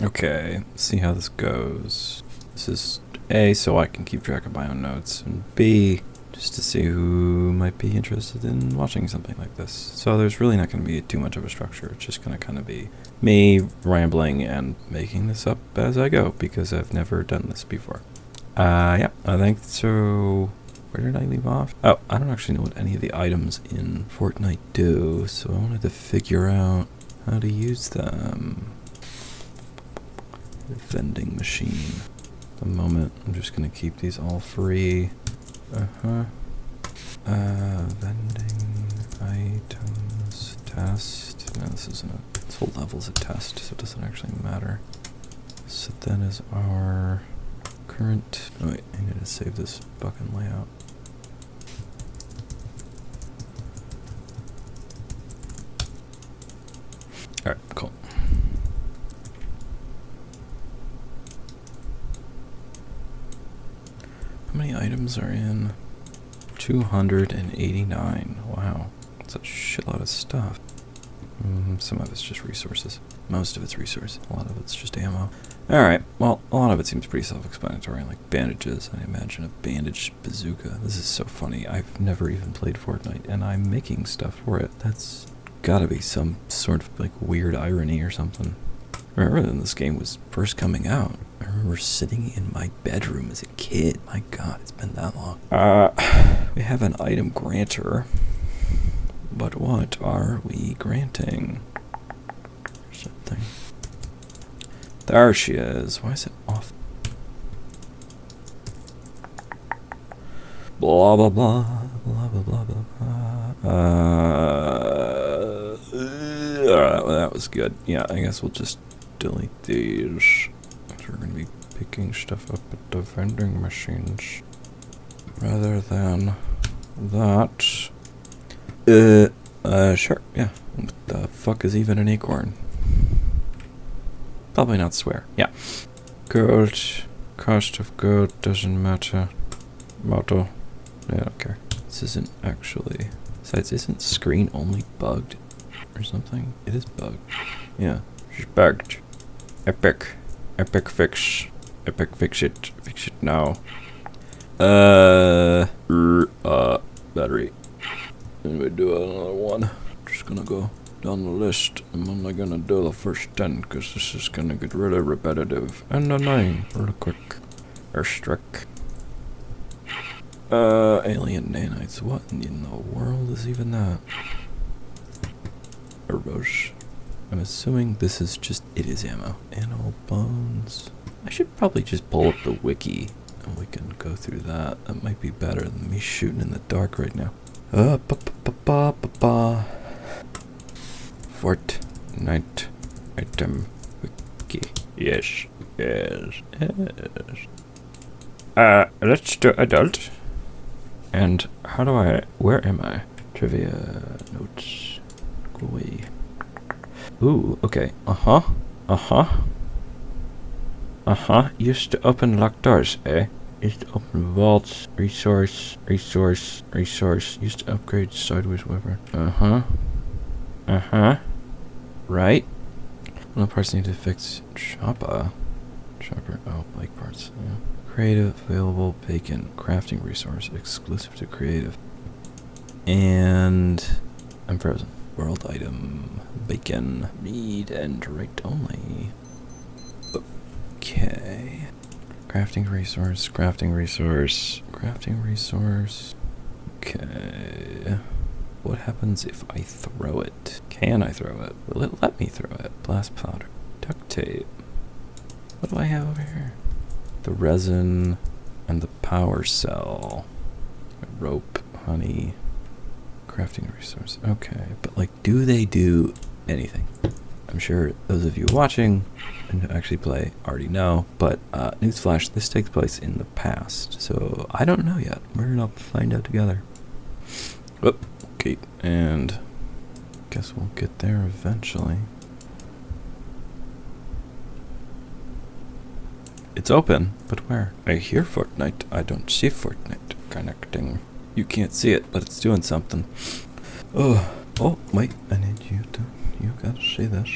Okay, let's see how this goes. This is A, so I can keep track of my own notes, and B, just to see who might be interested in watching something like this. So there's really not going to be too much of a structure. It's just going to kind of be me rambling and making this up as I go, because I've never done this before. Yeah, I think so. Where did I leave off? Oh, I don't actually know what any of the items in Fortnite do, so I wanted to figure out how to use them. Vending machine. At the moment, I'm just gonna keep these all free. Vending items test. No, this isn't a. This whole level's a test, so it doesn't actually matter. So then is our current. Oh wait, I need to save this fucking layout. All right, cool. How many items are in? 289. Wow, that's a shitload of stuff. Some of it's just resources. Most of it's resources. A lot of it's just ammo. Alright, well, a lot of it seems pretty self-explanatory, like bandages. I imagine a bandage bazooka. This is so funny. I've never even played Fortnite, and I'm making stuff for it. That's gotta be some sort of, like, weird irony or something. I remember when this game was first coming out. I remember sitting in my bedroom as a kid. My god, it's been that long. We have an item granter. But what are we granting? There's something. There she is. Why is it off? Blah blah blah blah blah blah blah. Well, that was good. Yeah, I guess we'll just delete these. We're gonna be picking stuff up at the vending machines rather than that. Sure, yeah. What the fuck is even an acorn? Probably not swear. Yeah. Gold. Cost of gold doesn't matter. Motto. I don't care. This isn't actually. Besides, isn't screen only bugged or something? It is bugged. Yeah. She's bugged. Epic. Epic fix. Epic fix it. Fix it now. Battery. And we do another one. Just gonna go down the list. I'm only gonna do the first 10 because this is gonna get really repetitive and annoying really quick. Airstrike. Alien nanites. What in the world is even that? Arrows. I'm assuming this is just, it is ammo. Animal bones. I should probably just pull up the wiki and we can go through that. That might be better than me shooting in the dark right now. Fortnite item wiki. Yes, yes, yes. Let's do adult. And how do I, where am I? Trivia notes. Go away. Ooh, okay. Used to open locked doors, eh? Used to open vaults, resource. Used to upgrade sideways weapon. Right. Well, parts need to fix Chopper, oh, like parts, yeah. Creative, available, bacon, crafting resource, exclusive to creative. And I'm frozen. World item, bacon, meat, and right only. Okay. Crafting resource. Okay. What happens if I throw it? Can I throw it? Will it let me throw it? Blast powder. Duct tape. What do I have over here? The resin and the power cell. Rope, honey. Crafting resource. Okay, but like, do they do anything? I'm sure those of you watching and actually play already know, but newsflash, this takes place in the past, so I don't know yet. We're gonna find out together. Oh, okay, and guess we'll get there eventually. It's open, but where? I hear Fortnite. I don't see Fortnite connecting. You can't see it, but it's doing something. Oh, wait, I need you to. You gotta see this.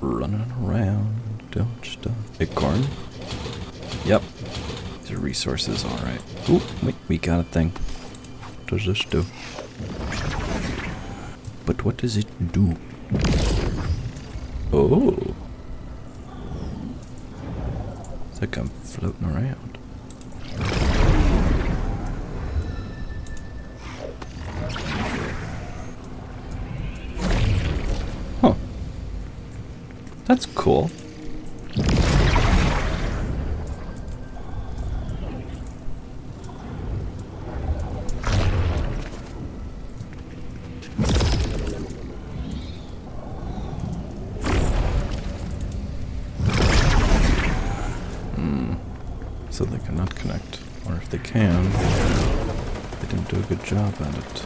running around, don't stop. Acorn? Yep. These are resources, alright. Ooh, wait, we got a thing. What does this do? But what does it do? Oh. It's like I'm floating around. Huh. That's cool. So they cannot connect. Or if they can, they didn't do a good job at it.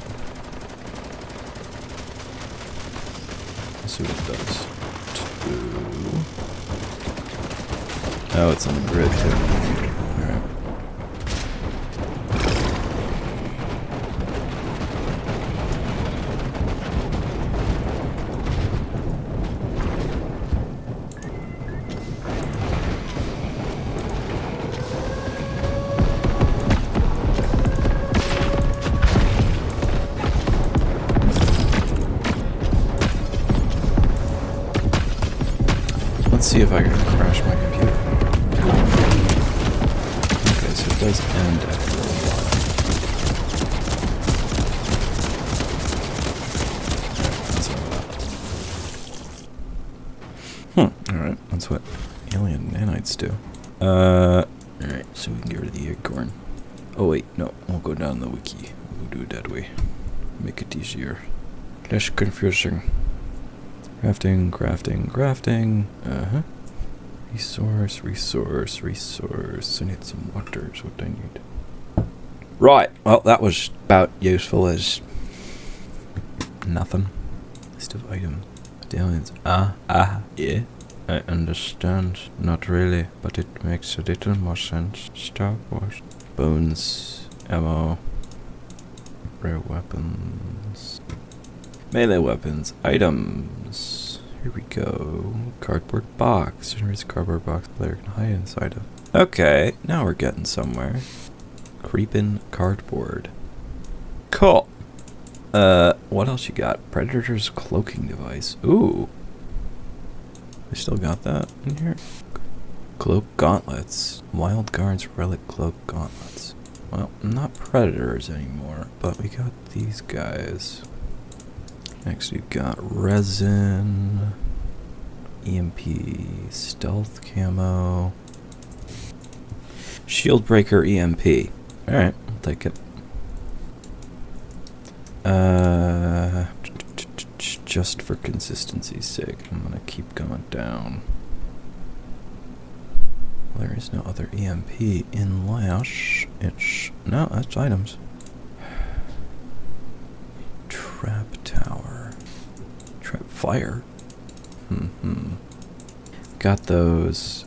Let's see what it does. 2. Oh, it's on the grid too. Alright. Let's see if I can crash my computer. Okay, so it does end after a while. Alright, that's alright, that's what alien nanites do. Alright, so we can get rid of the acorn. Oh wait, no, we'll go down the wiki. We'll do it that way. Make it easier. Less confusing. Crafting, crafting, crafting. Uh-huh. Resource, resource, resource. I need some water is what I need. Right. Well, that was about useful as nothing. List of items. Medallions. Yeah. I understand. Not really, but it makes a little more sense. Star Wars. Bones. Ammo. Rare weapons. Melee weapons. Items. Here we go. Cardboard box. Generates a cardboard box player can hide inside of. Okay, now we're getting somewhere. Creepin' cardboard. Cool. What else you got? Predator's cloaking device. Ooh. We still got that in here? Cloak gauntlets. Wild Guard's relic cloak gauntlets. Well, not predators anymore, but we got these guys. Next we've got resin, EMP, stealth camo, shield breaker EMP. Alright, I'll take it. Just for consistency's sake, I'm gonna keep going down. There is no other EMP unless it's... No, that's items. Trap tower. Trap fire. Got those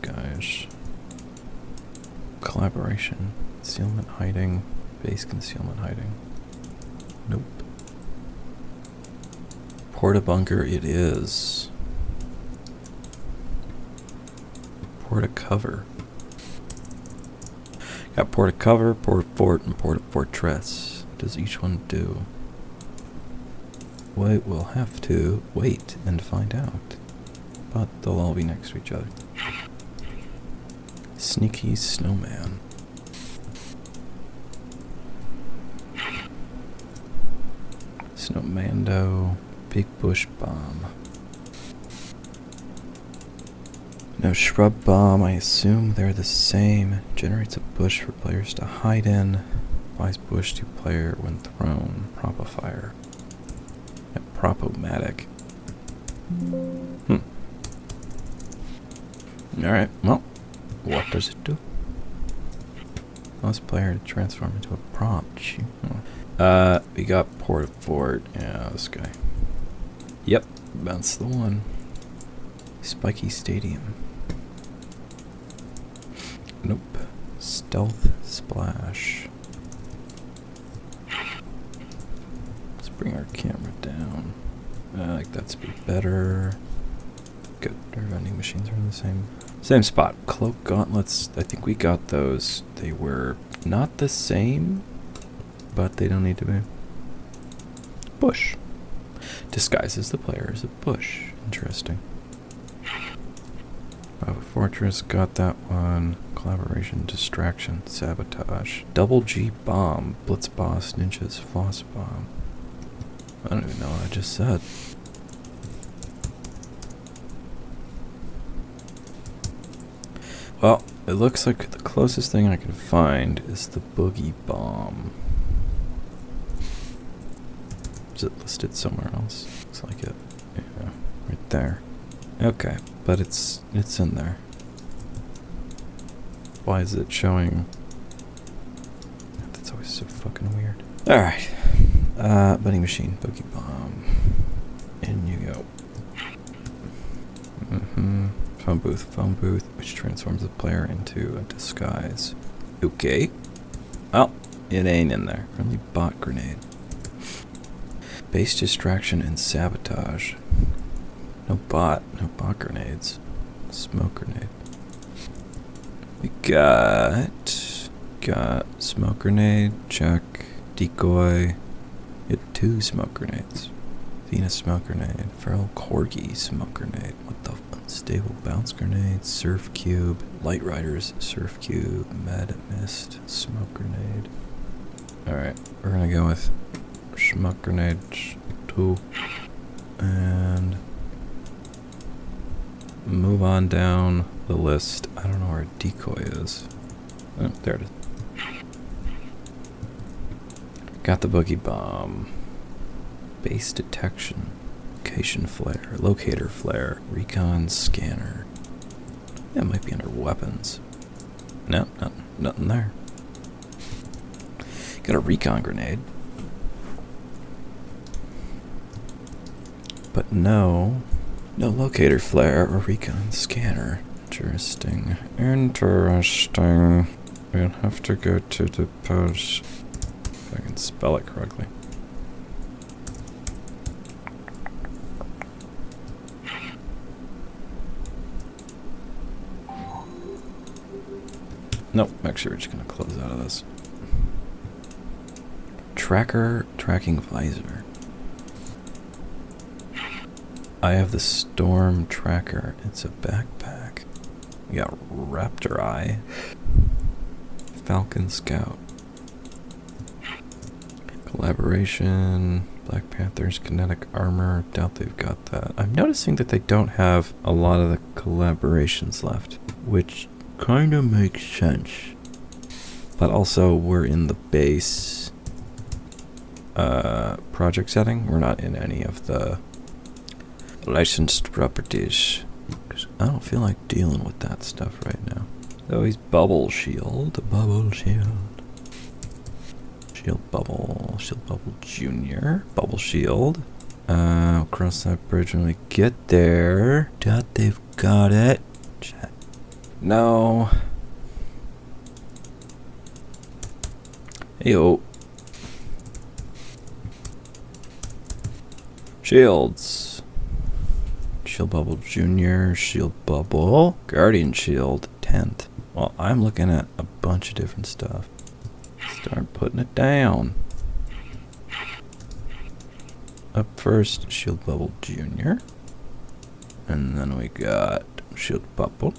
guys. Collaboration. Concealment hiding. Base concealment hiding. Nope. Porta bunker it is. Porta cover. Got porta cover, porta fort, and porta fortress. What does each one do? We'll have to wait and find out. But they'll all be next to each other. Sneaky snowman. Snowmando. Big bush bomb. No shrub bomb, I assume they're the same. Generates a bush for players to hide in. Applies bush to player when thrown. Propifier. Yeah, Propomatic. Alright, well, what does it do? Allows player to transform into a prompt. We got Porta Fort. Yeah, this guy. Yep, that's the one. Spiky Stadium. Nope. Stealth Splash. Let's bring our camera down. I like that to be better. Good. Our vending machines are in the same spot. Cloak gauntlets, I think we got those. They were not the same, but they don't need to be. Bush. Disguises the player as a bush. Interesting. Bravo Fortress, got that one. Collaboration, distraction, sabotage. Double G bomb. Blitz boss, ninjas, floss bomb. I don't even know what I just said. Well, it looks like the closest thing I can find is the boogie bomb. Is it listed somewhere else? Looks like it. Yeah, right there. Okay, but it's in there. Why is it showing? That's always so fucking weird. Alright. Vending machine, boogie bomb. In you go. Phone booth, which transforms the player into a disguise. Okay. Well, it ain't in there. Friendly bot grenade. Base distraction and sabotage. No bot grenades. Smoke grenade. We got smoke grenade, check. Decoy. We had 2 smoke grenades. Athena smoke grenade. Feral Corgi smoke grenade. What the unstable bounce grenade. Surf cube. Light Riders surf cube. Med mist smoke grenade. Alright, we're gonna go with smoke grenade 2. And move on down the list. I don't know where decoy is. Oh, there it is. Got the boogie bomb. Base detection. Location flare. Locator flare. Recon scanner. That might be under weapons. No, nothing there. Got a recon grenade. But no locator flare or recon scanner. Interesting. We'll have to go to the post. If I can spell it correctly. Nope, actually we're just gonna close out of this. Tracking visor. I have the storm tracker. It's a backpack. We got raptor eye. Falcon scout. Collaboration. Black Panther's kinetic armor. Doubt they've got that. I'm noticing that they don't have a lot of the collaborations left, which kind of makes sense. But also we're in the base project setting. We're not in any of the licensed properties. 'Cause I don't feel like dealing with that stuff right now. Oh, he's bubble shield. Shield bubble junior. Bubble shield. Cross that bridge when we get there. Doubt they've got it. Chat. No. Heyo. Shields. Shield bubble junior. Shield bubble. Guardian shield. Tent. Well, I'm looking at a bunch of different stuff. Start putting it down. Up first, shield bubble junior. And then we got shield bubble.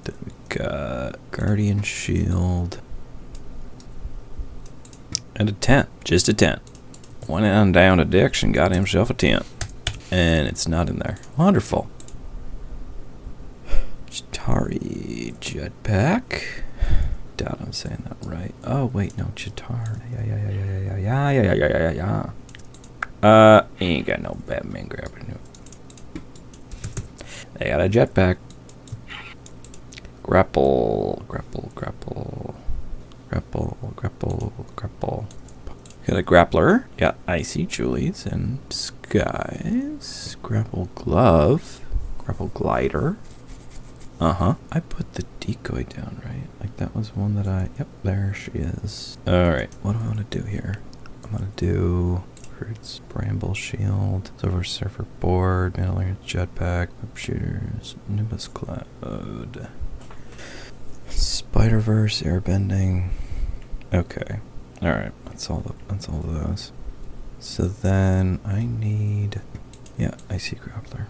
Then we got guardian shield. And a tent. Just a tent. Went on down to Dix and got himself a tent. And it's not in there. Wonderful. Chitari jetpack. Doubt I'm saying that right. Oh wait, no, Chitari. Yeah. Ain't got no Batman grabbing it. They got a jetpack. Grapple. Got a grappler. Got icy Julies and disguise. Grapple glove. Grapple glider. I put the decoy down, right? Like that was one that yep, there she is. Alright, what do I want to do here? I'm going to do recruits, bramble shield, silver surfer board, mandalorian jetpack, web shooters, Nimbus cloud, Spider-Verse, airbending. Okay. Alright, that's all of those. So then I need, yeah, icy grappler.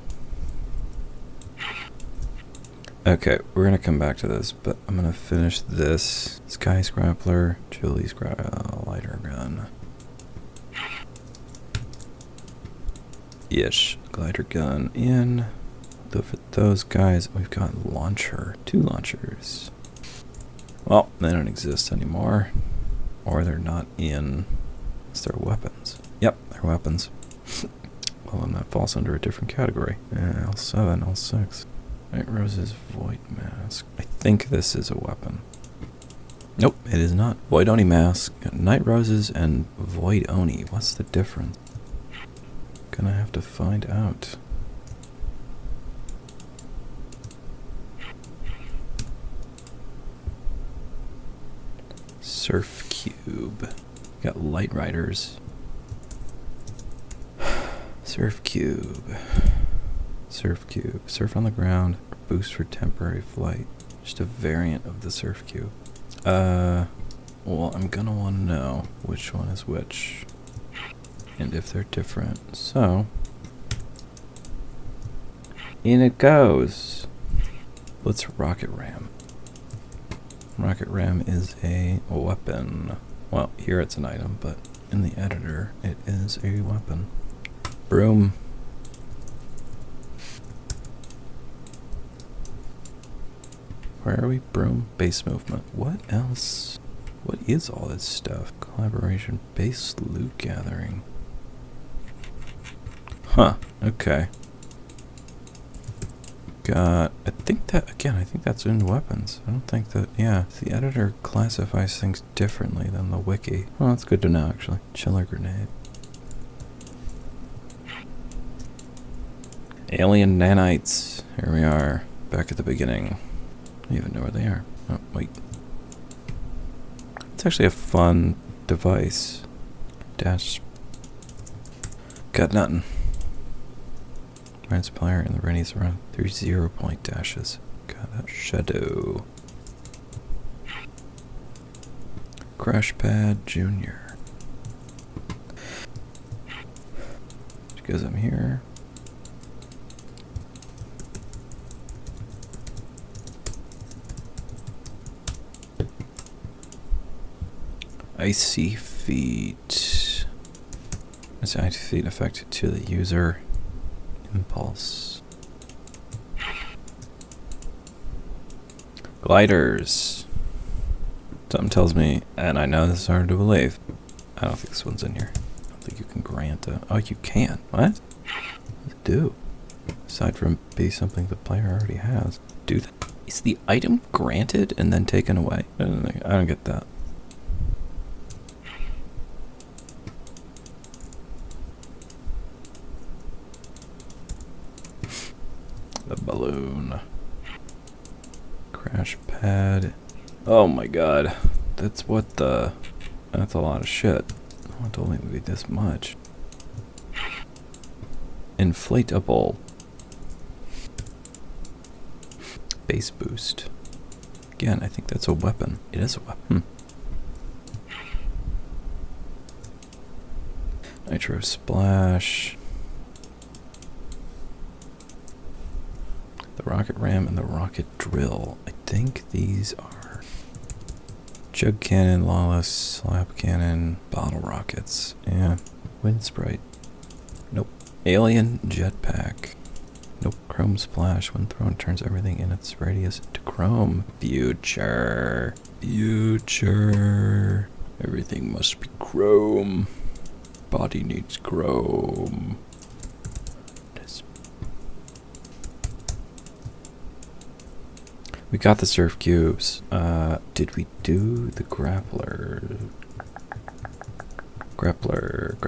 Okay, we're gonna come back to this, but I'm gonna finish this. Sky's grappler, Julie's lighter gun. Ish, glider gun in. Though for those guys, we've got launcher, 2 launchers. Well, they don't exist anymore, or they're not in. It's their weapons. Yep, they're weapons. Well, then that falls under a different category. L7, L6. Night Rose's Void Mask. I think this is a weapon. Nope, it is not. Void Oni Mask, Night Roses, and Void Oni. What's the difference? Gonna have to find out. Surf Cube. Got Light Riders. Surf Cube. Surf Cube. Surf on the ground. Boost for temporary flight. Just a variant of the Surf Cube. Well, I'm gonna want to know which one is which. And if they're different. So, in it goes. Let's Rocket Ram. Rocket Ram is a weapon. Well, here it's an item, but in the editor, it is a weapon. Broom. Where are we? Broom. Base movement. What else? What is all this stuff? Collaboration. Base loot gathering. Huh. Okay. Got, I think that's in weapons. I don't think that, yeah. The editor classifies things differently than the wiki. Well, that's good to know, actually. Chiller grenade. Alien nanites. Here we are. Back at the beginning. I don't even know where they are. Oh, wait. It's actually a fun device. Dash. Got nothing. Ryan's player and the Rennies around 3 0-point dashes. Got that. Shadow. Crash Pad Jr. Because I'm here. Icy feet. It's icy feet affected to the user. Impulse. Gliders. Something tells me, and I know this is hard to believe. I don't think this one's in here. I don't think you can grant a. Oh, you can. What? What does it do? Aside from be something the player already has. Do that. Is the item granted and then taken away? I don't get that. The balloon. Crash pad. Oh my god. That's what the... That's a lot of shit. No one told me it would be this much. Inflatable. Base boost. Again, I think that's a weapon. It is a weapon. Nitro splash. The rocket ram and the rocket drill. I think these are jug cannon, lawless, slap cannon, bottle rockets. Yeah. Wind sprite. Nope. Alien jetpack. Nope. Chrome splash. When thrown, turns everything in its radius into chrome. Future. Future. Everything must be chrome. Body needs chrome. We got the surf cubes. Did we do the grappler? Grappler.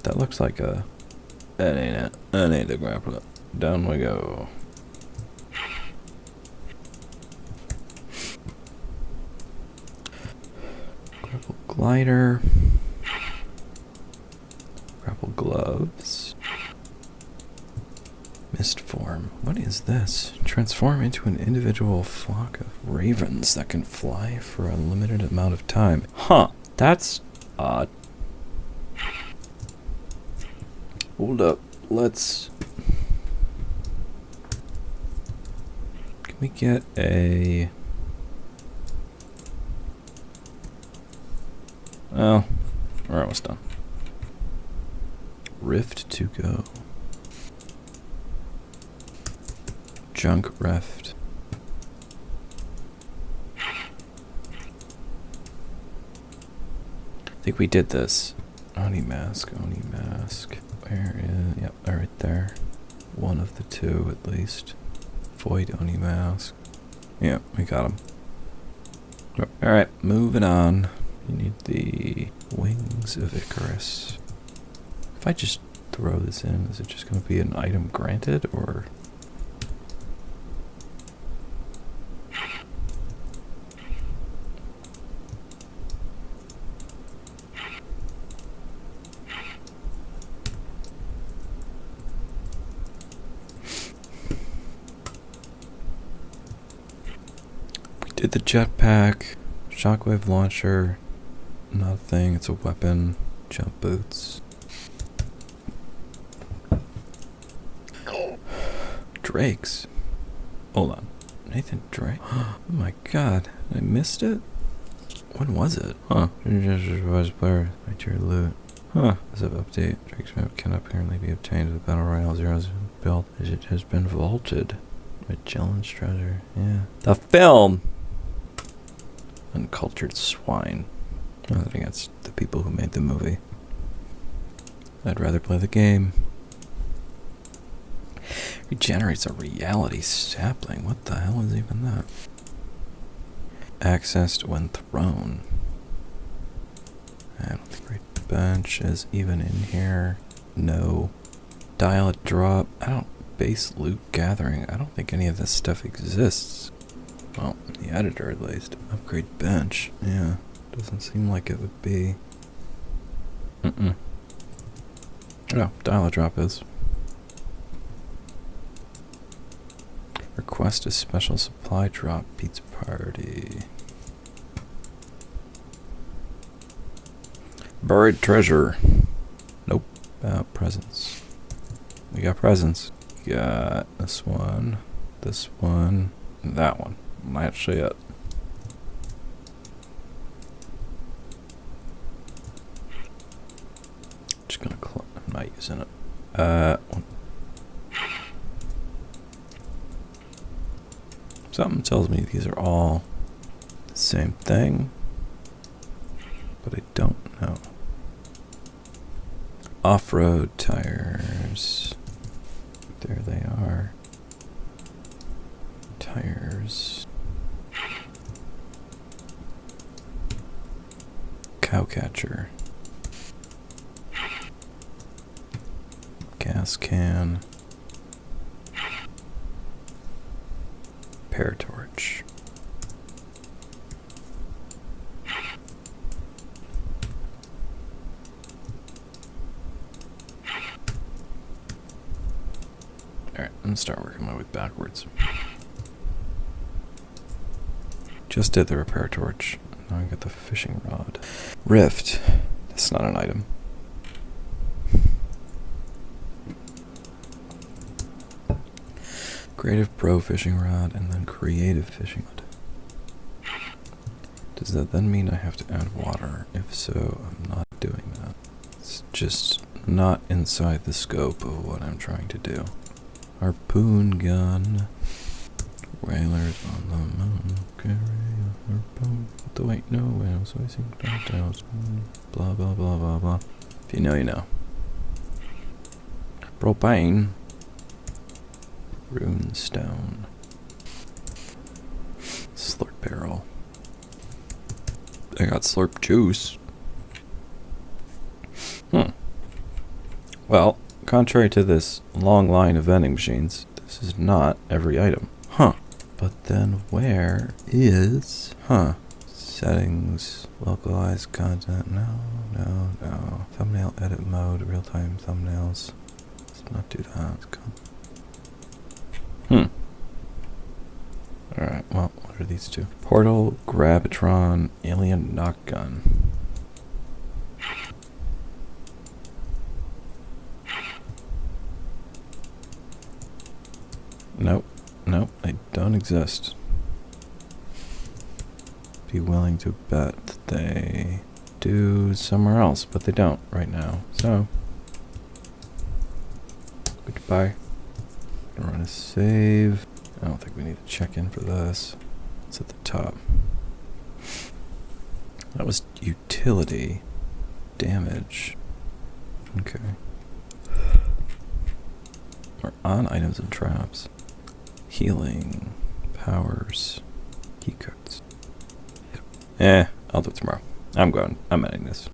That looks like a... That ain't it. That ain't the grappler. Down we go. Glider. Grapple gloves. Mist form. What is this? Transform into an individual flock of ravens that can fly for a limited amount of time. Huh. That's odd. Hold up. Let's... Can we get a... Oh, we're almost done. Rift to go. Junk rift. I think we did this. Oni mask, Oni mask. Where is... Yep, right there. One of the two, at least. Void Oni mask. Yeah, we got him. Alright, moving on. You need the wings of Icarus. If I just throw this in, is it just going to be an item granted, or... We did the jetpack, shockwave launcher, not a thing, it's a weapon, jump boots. Drakes. Hold on. Nathan Drake? Oh my god. I missed it? When was it? Huh. Player. Right your loot. Huh. As of update, Drake's map can apparently be obtained with Battle Royale Zero's build as it has been vaulted. Magellan's treasure. Yeah. The film! Uncultured swine. Nothing against the people who made the movie. I'd rather play the game. Regenerates a reality sapling. What the hell is even that? Accessed when thrown. I don't think great bench is even in here. No. Dial a drop. I don't... Base loot gathering. I don't think any of this stuff exists. Well, the editor at least. Upgrade bench. Yeah. Doesn't seem like it would be. Oh, dial a drop is. Request a special supply drop. Pizza party. Buried treasure. Nope. Presents. We got presents. Got this one, and that one. That's it. Just gonna I'm not using it. Something tells me these are all the same thing, but I don't know. Off-road tires. There they are. Tires. Cowcatcher. Gas can. Paratorch. Alright, I'm gonna start working my way backwards. Just did the repair torch. Now I got the fishing rod. Rift. That's not an item. Creative Pro fishing rod and then creative fishing rod. Does that then mean I have to add water? If so, I'm not doing that. It's just not inside the scope of what I'm trying to do. Harpoon gun. Whalers on the moon. Carry a harpoon. Wait, no whales. I think that blah, blah, blah, blah, blah. If you know, you know. Propane. Runestone. Slurp barrel. I got slurp juice. Well, contrary to this long line of vending machines, this is not every item. Huh. But then where is... Settings, localized content, no. Thumbnail edit mode, real-time thumbnails. Let's not do that. Alright, well, what are these two? Portal, Grabitron, Alien Knock Gun. Nope, they don't exist. Be willing to bet that they do somewhere else, but they don't right now. So, goodbye. Gonna run a save. I don't think we need to check in for this. It's at the top. That was utility. Damage. Okay. We're on items and traps. Healing. Powers. Keycards. I'll do it tomorrow. I'm going. I'm editing this.